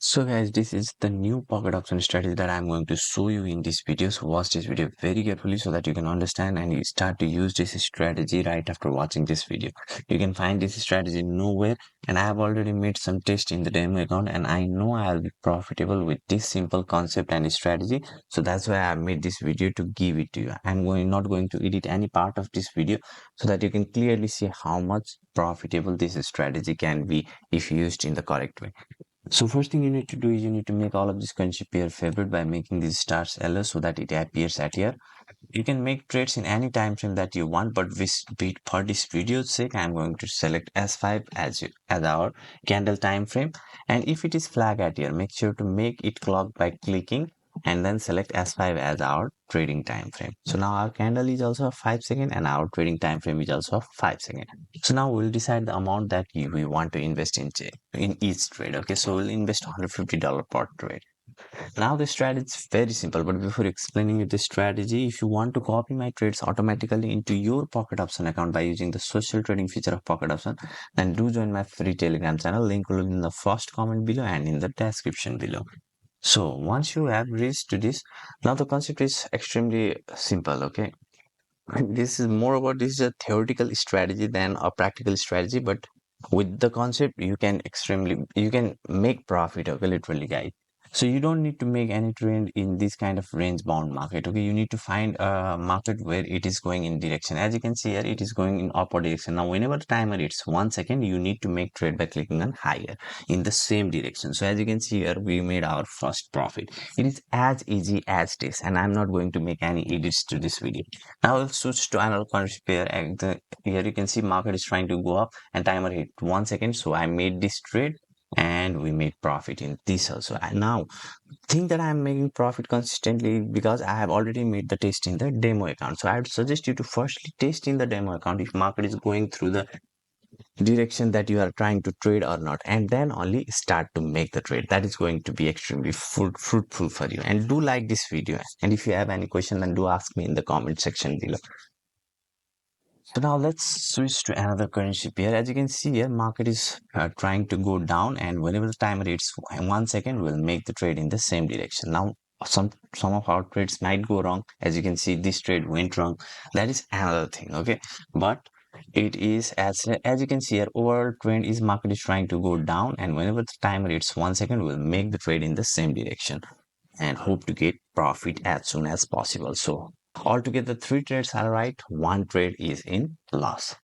So guys, this is the new pocket option strategy that I'm going to show you in this video. So watch this video very carefully so that you can understand and you start to use this strategy right after watching this video. You can find this strategy nowhere, and I have already made some tests in the demo account and I know I'll be profitable with this simple concept and strategy. So that's why I made this video to give it to you. Not going to edit any part of this video so that you can clearly see how much profitable this strategy can be if used in the correct way. So first thing you need to do is you need to make all of this currency pair favorite by making these stars yellow so that it appears at here. You can make trades in any time frame that you want, but for this video's sake, I'm going to select S5 as our candle time frame. And if it is flag at here, make sure to make it clock by clicking and then select S5 as our trading time frame. So now our candle is also a 5 second and our trading time frame is also a 5 second. So now we'll decide the amount that we want to invest in each trade. Okay, so we'll invest $150 per trade. Now the strategy is very simple, but before explaining you the strategy, if you want to copy my trades automatically into your Pocket Option account by using the social trading feature of Pocket Option, then do join my free Telegram channel. Link will be in the first comment below and in the description below. So once you have reached to this, now the concept is extremely simple. Okay, this is a theoretical strategy than a practical strategy, but with the concept you can make profit. Okay, literally guys, so you don't need to make any trade in this kind of range bound market. Okay, you need to find a market where it is going in direction. As you can see here, it is going in upward direction. Now whenever the timer hits 1 second, you need to make trade by clicking on higher in the same direction. So as you can see here, we made our first profit. It is as easy as this, and I'm not going to make any edits to this video. Now we'll switch to another currency pair, and here you can see market is trying to go up and timer hit 1 second. So I made this trade and we made profit in this also. And now think that I'm making profit consistently because I have already made the test in the demo account. So I would suggest you to firstly test in the demo account if market is going through the direction that you are trying to trade or not, and then only start to make the trade. That is going to be extremely fruitful for you. And do like this video, and if you have any question, then do ask me in the comment section below. So now let's switch to another currency pair. As you can see here, market is trying to go down, and whenever the timer hits 1 second, we'll make the trade in the same direction. Now some of our trades might go wrong. As you can see, this trade went wrong. That is another thing. Okay, but it is as you can see here, overall trend is market is trying to go down, and whenever the timer hits 1 second, we'll make the trade in the same direction and hope to get profit as soon as possible. So altogether, three trades are right, one trade is in loss.